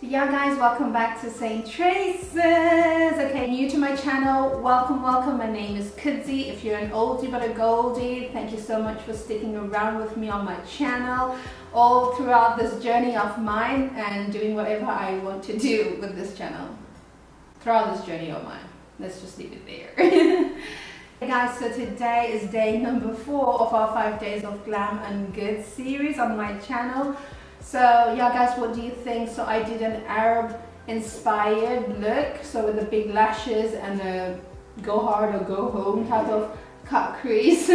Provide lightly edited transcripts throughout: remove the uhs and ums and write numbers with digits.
Yeah guys, welcome back to SaneTresses. Okay, new to my channel, welcome. My name is Kidzy. If you're an oldie but a goldie, thank you so much for sticking around with me on my channel all throughout this journey of mine and doing whatever I want to do with this channel throughout this journey of mine. Let's just leave it there. Hey guys, so today is day number 4 of our 5 days of Glam and Good series on my channel. So yeah guys, what do you think? So I did an Arab inspired look, so with the big lashes and a go hard or go home type of cut crease,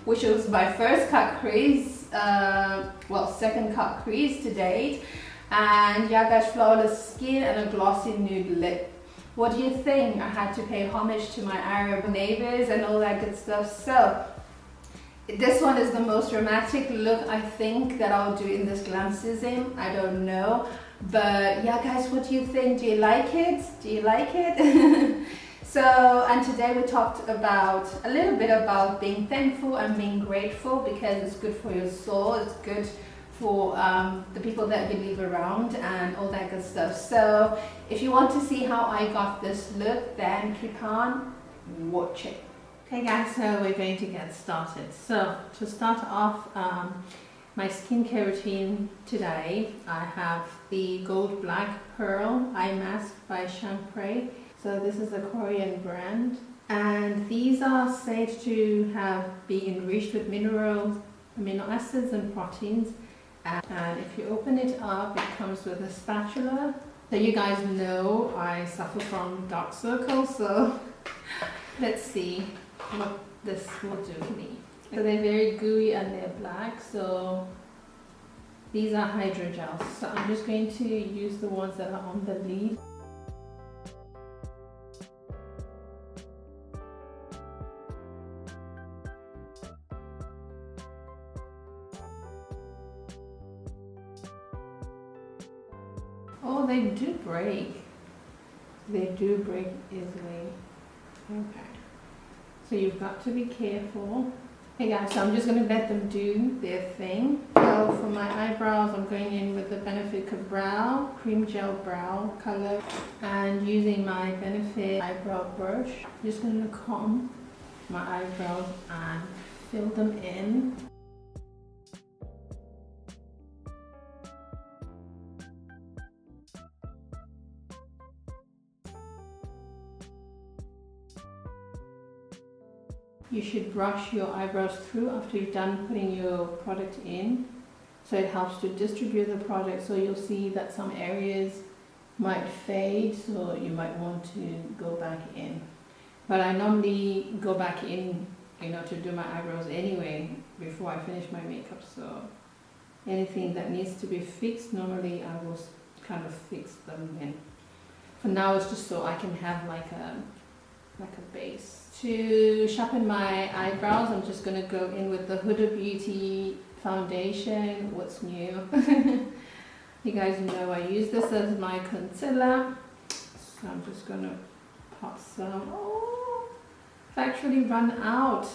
which was my first cut crease, well, second cut crease to date. And yeah guys, flawless skin and a glossy nude lip. What do you think? I had to pay homage to my Arab neighbors and all that good stuff. So this one is the most dramatic look I think that I'll do in this glam season. I don't know, but yeah guys, what do you think? Do you like it? Do you like it? So, and today we talked about a little bit about being thankful and being grateful, because it's good for your soul, it's good for the people that you leave around and all that good stuff. So if you want to see how I got this look, then keep on watching. Okay guys, so we're going to get started. So to start off my skincare routine today, I have the Gold Black Pearl Eye Mask by Shampray. So this is a Korean brand, and these are said to have been enriched with minerals, amino acids and proteins. And if you open it up, it comes with a spatula. So you guys know I suffer from dark circles, so let's see what this will do for me. So they're very gooey and they're black, so these are hydrogels. So I'm just going to use the ones that are on the lead. Oh, they do break. They do break easily. Okay. So you've got to be careful. Hey guys, so I'm just going to let them do their thing. So for my eyebrows, I'm going in with the Benefit Brow Cream Gel Brow color, and using my Benefit eyebrow brush, I'm just going to comb my eyebrows and fill them in. You should brush your eyebrows through after you've done putting your product in, so it helps to distribute the product. So you'll see that some areas might fade, so you might want to go back in. But I normally go back in, to do my eyebrows anyway before I finish my makeup. So anything that needs to be fixed, normally I will kind of fix them in. For now, it's just so I can have like a base. To sharpen my eyebrows, I'm just going to go in with the Huda Beauty foundation. What's new? You guys know I use this as my concealer, so I'm just going to pop some. Oh, it's actually run out.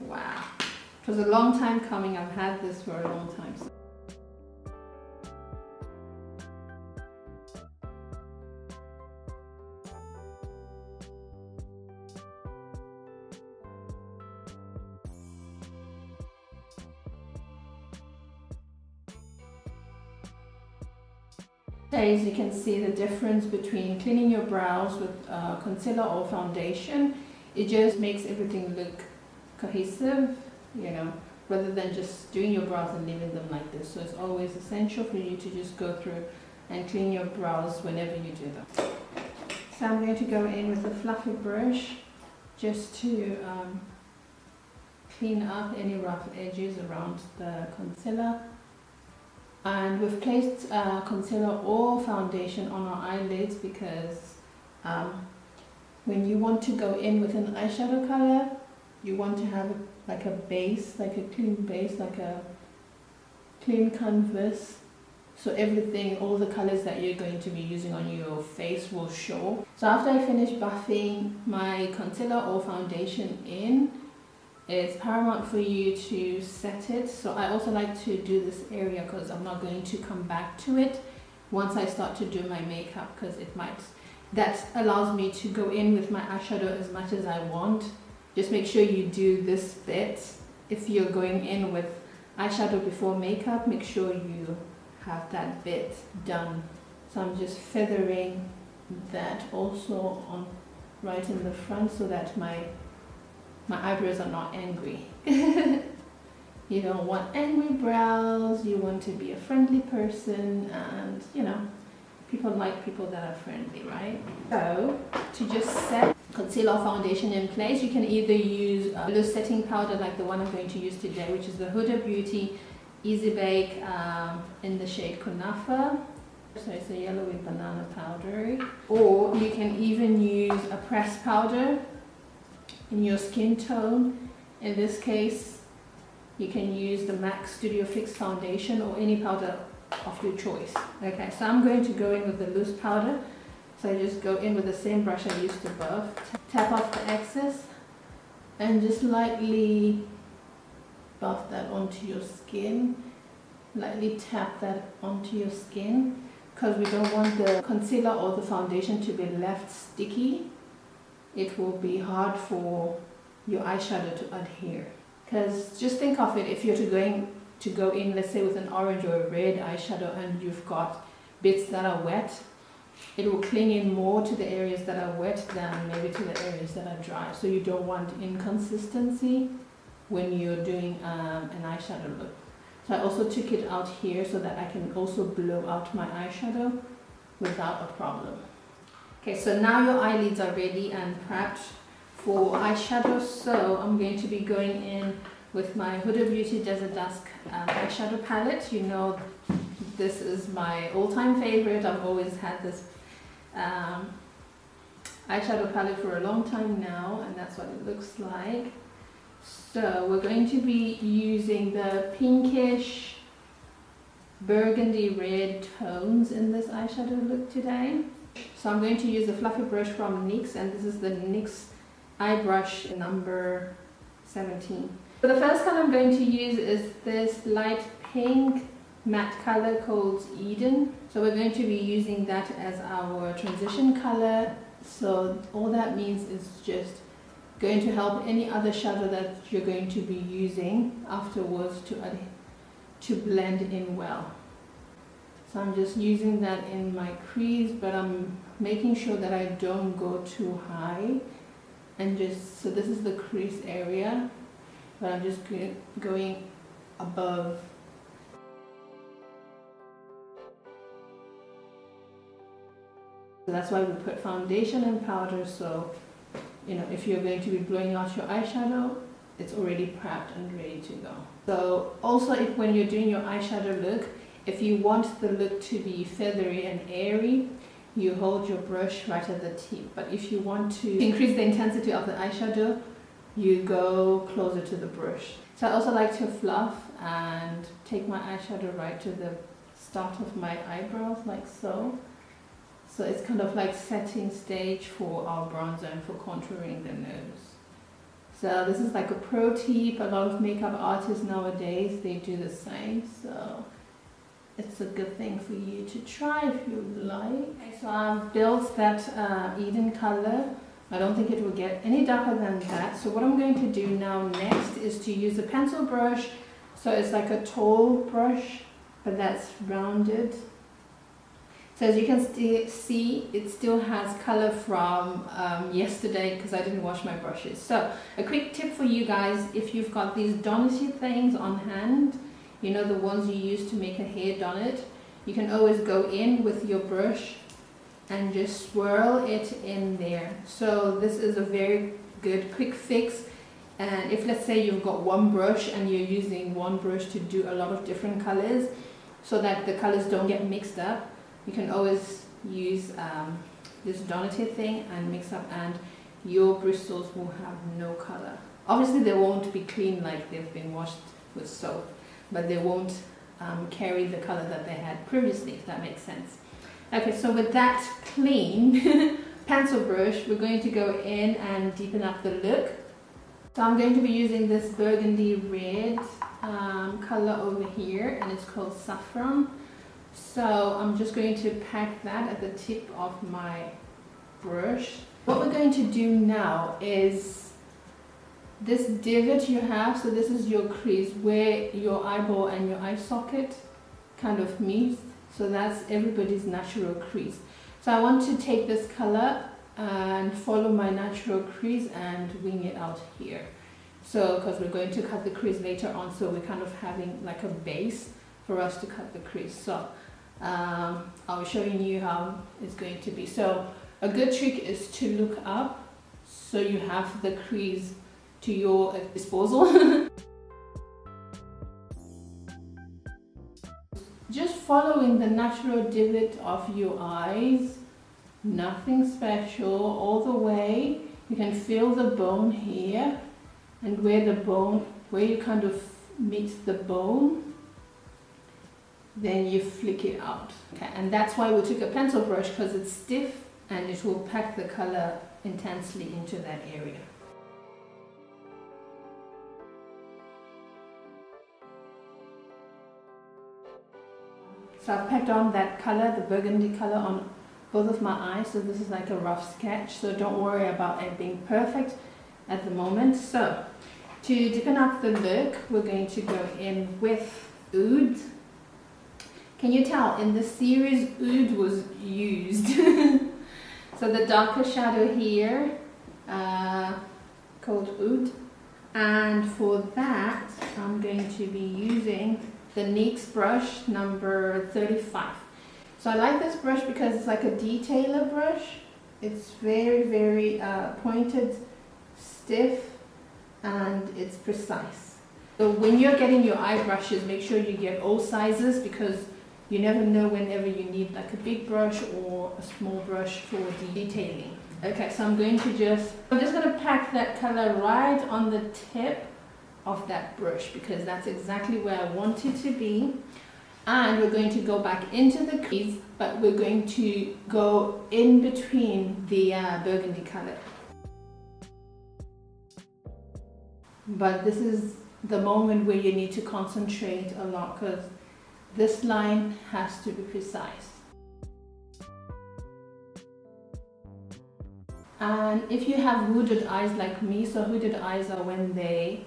Wow, it was a long time coming. I've had this for a long time. As you can see the difference between cleaning your brows with concealer or foundation. It just makes everything look cohesive, rather than just doing your brows and leaving them like this. So it's always essential for you to just go through and clean your brows whenever you do them. So I'm going to go in with a fluffy brush just to clean up any rough edges around the concealer. And we've placed concealer or foundation on our eyelids because when you want to go in with an eyeshadow color, you want to have like a base, like a clean base, like a clean canvas. So everything, all the colors that you're going to be using on your face will show. So after I finish buffing my concealer or foundation in, it's paramount for you to set it. So I also like to do this area because I'm not going to come back to it once I start to do my makeup, because that allows me to go in with my eyeshadow as much as I want. Just make sure you do this bit. If you're going in with eyeshadow before makeup, make sure you have that bit done. So I'm just feathering that also on right in the front so that my eyebrows are not angry. You don't want angry brows, you want to be a friendly person, and you know, people like people that are friendly, right? So to just set concealer or foundation in place, you can either use a loose setting powder like the one I'm going to use today, which is the Huda Beauty Easy Bake in the shade Kunafa. So it's a yellowy banana powder. Or you can even use a pressed powder in your skin tone. In this case, you can use the MAC Studio Fix foundation or any powder of your choice. Okay, so I'm going to go in with the loose powder. So I just go in with the same brush I used above. Tap off the excess and just lightly buff that onto your skin. Lightly tap that onto your skin, because we don't want the concealer or the foundation to be left sticky. It will be hard for your eyeshadow to adhere. Because just think of it, if you're going to go in, let's say with an orange or a red eyeshadow, and you've got bits that are wet, it will cling in more to the areas that are wet than maybe to the areas that are dry. So you don't want inconsistency when you're doing an eyeshadow look. So I also took it out here so that I can also blow out my eyeshadow without a problem. Okay, so now your eyelids are ready and prepped for eyeshadow. So I'm going to be going in with my Huda Beauty Desert Dusk eyeshadow palette. You know, this is my all-time favorite. I've always had this eyeshadow palette for a long time now, and that's what it looks like. So we're going to be using the pinkish burgundy red tones in this eyeshadow look today. So I'm going to use a fluffy brush from NYX, and this is the NYX eye brush number 17. So the first color I'm going to use is this light pink matte color called Eden. So we're going to be using that as our transition color. So all that means is just going to help any other shadow that you're going to be using afterwards to blend in well. So I'm just using that in my crease, but I'm making sure that I don't go too high. And just, so this is the crease area, but I'm just going above. So that's why we put foundation and powder, so you know, if you're going to be blowing out your eyeshadow, it's already prepped and ready to go. So also, when you're doing your eyeshadow look, if you want the look to be feathery and airy, you hold your brush right at the tip. But if you want to increase the intensity of the eyeshadow, you go closer to the brush. So I also like to fluff and take my eyeshadow right to the start of my eyebrows, like so. So it's kind of like setting stage for our bronzer and for contouring the nose. So this is like a pro tip. A lot of makeup artists nowadays, they do the same. So it's a good thing for you to try if you like. Okay, so I've built that Eden color. I don't think it will get any darker than that. So what I'm going to do now next is to use a pencil brush. So it's like a tall brush, but that's rounded. So as you can see, it still has color from yesterday because I didn't wash my brushes. So a quick tip for you guys, if you've got these donut things on hand, you know, the ones you use to make a hair donut, you can always go in with your brush and just swirl it in there. So this is a very good quick fix. And if, let's say, you've got one brush and you're using one brush to do a lot of different colors so that the colors don't get mixed up, you can always use this donut thing and mix up, and your bristles will have no color. Obviously they won't be clean like they've been washed with soap, but they won't carry the color that they had previously, if that makes sense. Okay, so with that clean pencil brush, we're going to go in and deepen up the look. So I'm going to be using this burgundy red color over here, and it's called Saffron. So I'm just going to pack that at the tip of my brush. What we're going to do now is this divot you have, so this is your crease where your eyeball and your eye socket kind of meets. So that's everybody's natural crease. So I want to take this color and follow my natural crease and wing it out here. So because we're going to cut the crease later on, so we're kind of having like a base for us to cut the crease. So I'll show you how it's going to be. So a good trick is to look up so you have the crease to your disposal. Just following the natural divot of your eyes, nothing special, all the way. You can feel the bone here, and where you kind of meet the bone, then you flick it out. Okay, and that's why we took a pencil brush, because it's stiff and it will pack the color intensely into that area. So I've packed on that color, the burgundy color, on both of my eyes. So this is like a rough sketch, so don't worry about it being perfect at the moment. So to deepen up the look, we're going to go in with Oud. Can you tell in this series Oud was used? So the darker shadow here, called Oud. And for that, I'm going to be using the NYX brush number 35. So I like this brush because it's like a detailer brush. It's very, very pointed, stiff, and it's precise. So when you're getting your eye brushes, make sure you get all sizes, because you never know whenever you need like a big brush or a small brush for detailing. Okay, so I'm just going to pack that color right on the tip of that brush, because that's exactly where I want it to be. And we're going to go back into the crease, but we're going to go in between the burgundy color. But this is the moment where you need to concentrate a lot, because this line has to be precise. And if you have hooded eyes like me, so hooded eyes are when they,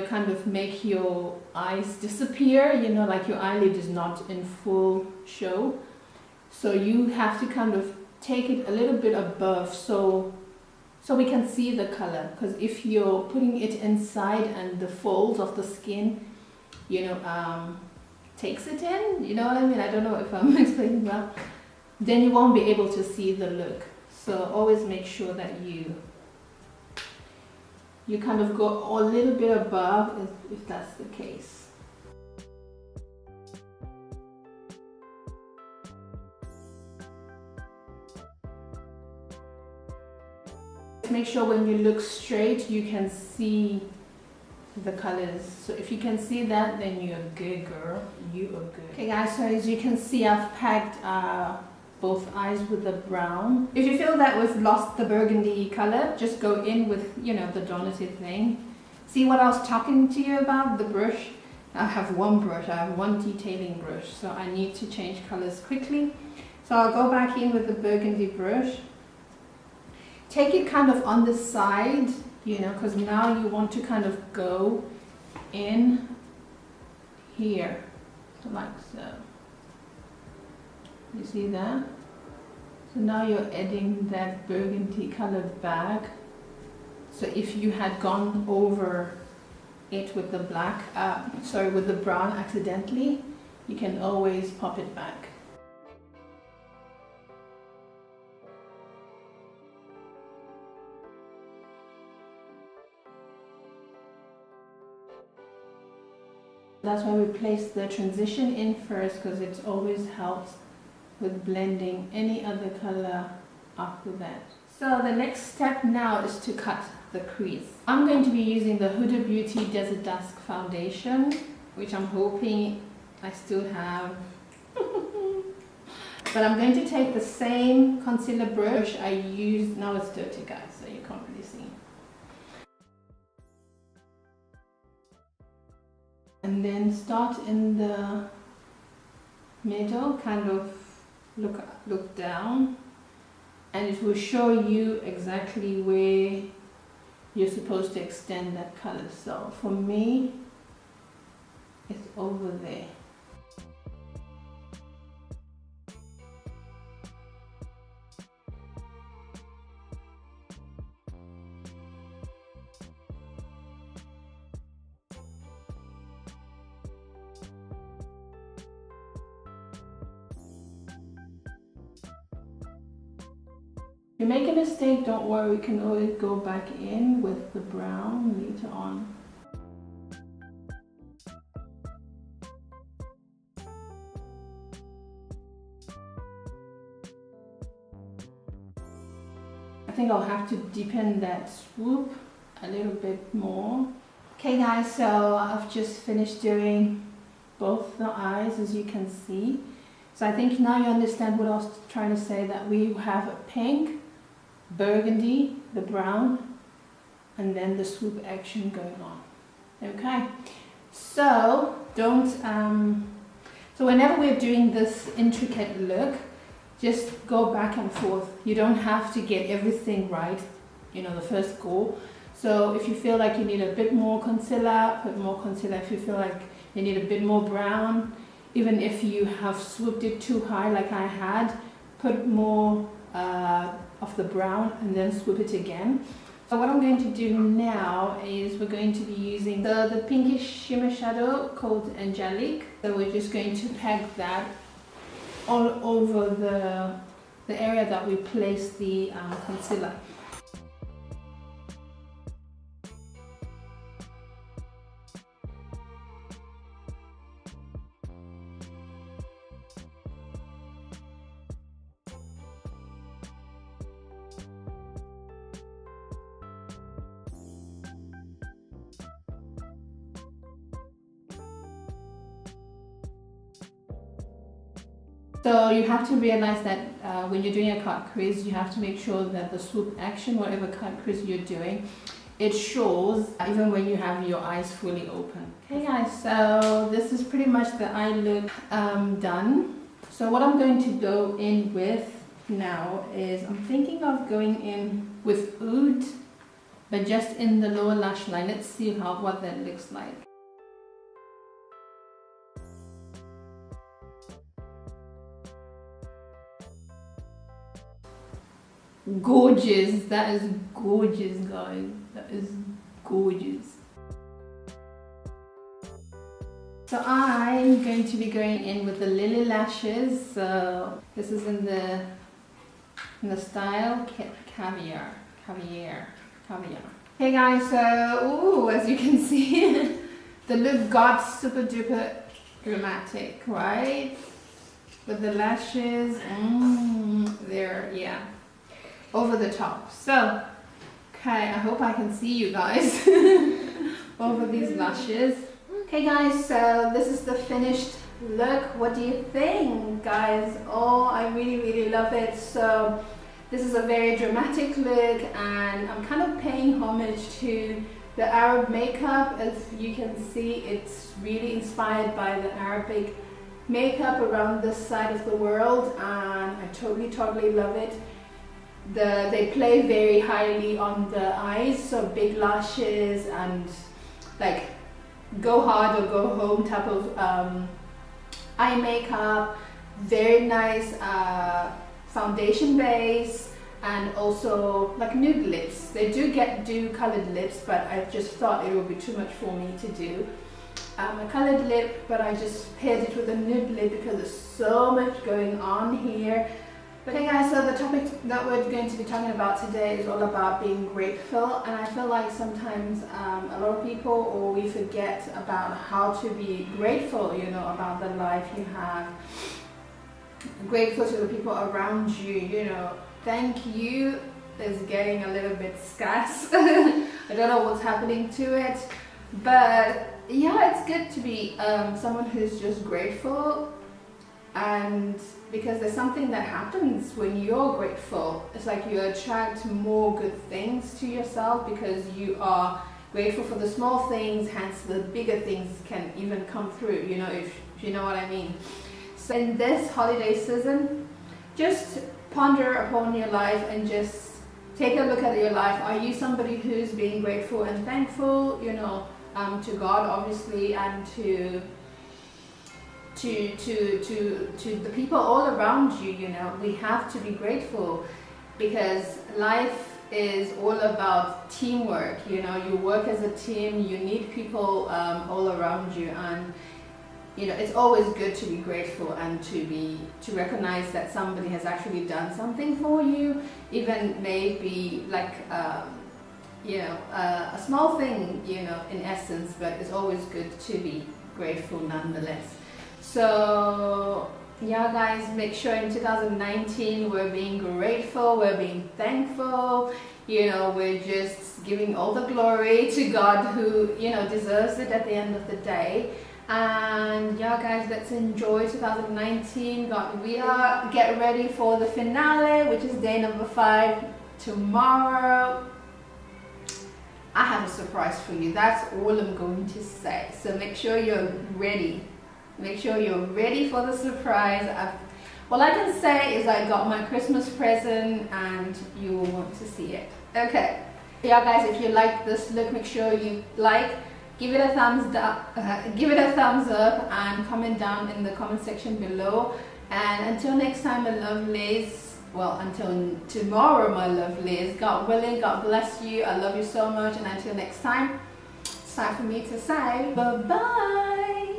kind of make your eyes disappear, like your eyelid is not in full show. So you have to kind of take it a little bit above so we can see the color. Because if you're putting it inside and the folds of the skin, takes it in, you know what I mean? I don't know if I'm explaining well. Then you won't be able to see the look. So always make sure that you kind of go a little bit above if that's the case. Make sure when you look straight, you can see the colors. So if you can see that, then you're good, girl. You are good. Okay guys, so as you can see, I've packed both eyes with the brown. If you feel that we've lost the burgundy color, just go in with, the donated thing. See what I was talking to you about, the brush? I have one brush, I have one detailing brush, so I need to change colors quickly. So I'll go back in with the burgundy brush. Take it kind of on the side, because now you want to kind of go in here, so like so. You see that? So now you're adding that burgundy colored back. So if you had gone over it with the with the brown accidentally, you can always pop it back. That's why we place the transition in first, because it always helps with blending any other color after that. So the next step now is to cut the crease. I'm going to be using the Huda Beauty Desert Dusk foundation, which I'm hoping I still have. But I'm going to take the same concealer brush I used. Now it's dirty, guys, so you can't really see. And then start in the middle, kind of look down, and it will show you exactly where you're supposed to extend that color. So for me, it's over there. If you make a mistake, don't worry, we can always go back in with the brown later on. I think I'll have to deepen that swoop a little bit more. Okay guys, so I've just finished doing both the eyes, as you can see. So I think now you understand what I was trying to say, that we have a pink, burgundy, the brown, and then the swoop action going on. Okay, so so whenever we're doing this intricate look, just go back and forth. You don't have to get everything right, you know, the first go. So if you feel like you need a bit more concealer, put more concealer. If you feel like you need a bit more brown, even if you have swooped it too high like I had, put more of the brown and then swoop it again. So what I'm going to do now is we're going to be using the pinkish shimmer shadow called Angelic. So we're just going to pack that all over the area that we placed the concealer. So you have to realize that when you're doing a cut crease, you have to make sure that the swoop action, whatever cut crease you're doing, it shows even when you have your eyes fully open. Okay guys, so this is pretty much the eye look done. So what I'm going to go in with now is, I'm thinking of going in with Oud, but just in the lower lash line. Let's see what that looks like. Gorgeous, that is gorgeous guys, that is gorgeous. So I'm going to be going in with the Lily lashes. So this is in the style caviar. Hey guys, so as you can see, the look got super duper dramatic, right? With the lashes, there, yeah. Over the top. So, okay, I hope I can see you guys over these lashes. Okay guys, so this is the finished look. What do you think, guys? Oh, I really love it. So this is a very dramatic look, and I'm kind of paying homage to the Arab makeup. As you can see, it's really inspired by the Arabic makeup around this side of the world, and I totally love it. They play very highly on the eyes, so big lashes and like go hard or go home type of eye makeup. Very nice foundation base, and also like nude lips. They do colored lips, but I just thought it would be too much for me to do a colored lip, but I just paired it with a nude lip because there's so much going on here. But hey guys, so the topic that we're going to be talking about today is all about being grateful, and I feel like sometimes a lot of people, or we forget about how to be grateful, you know, about the life you have. Grateful to the people around you, you know. Thank you is getting a little bit scarce. I don't know what's happening to it, but yeah, it's good to be someone who's just grateful. And because there's something that happens when you're grateful. It's like you attract more good things to yourself because you are grateful for the small things, hence the bigger things can even come through, you know, if you know what I mean. So in this holiday season, just ponder upon your life and just take a look at your life. Are you somebody who's being grateful and thankful, you know, to God obviously, and to the people all around you? You know, we have to be grateful because life is all about teamwork. You know, you work as a team, you need people all around you, and you know, it's always good to be grateful and to recognize that somebody has actually done something for you, even maybe like you know, a small thing, you know, in essence, but it's always good to be grateful nonetheless. So yeah guys, make sure in 2019 we're being grateful, we're being thankful, you know, we're just giving all the glory to God, who, you know, deserves it at the end of the day. And yeah guys, let's enjoy 2019. We are get ready for the finale, which is day number 5 tomorrow. I have a surprise for you. That's all I'm going to say. So make sure you're ready. Make sure you're ready for the surprise. All I can say is I got my Christmas present and you will want to see it. Okay. Yeah guys, if you like this look, make sure you like, give it a thumbs up, and comment down in the comment section below. And until next time, my lovelies, well, until tomorrow, my lovelies, God willing, God bless you. I love you so much, and until next time, it's time for me to say bye-bye.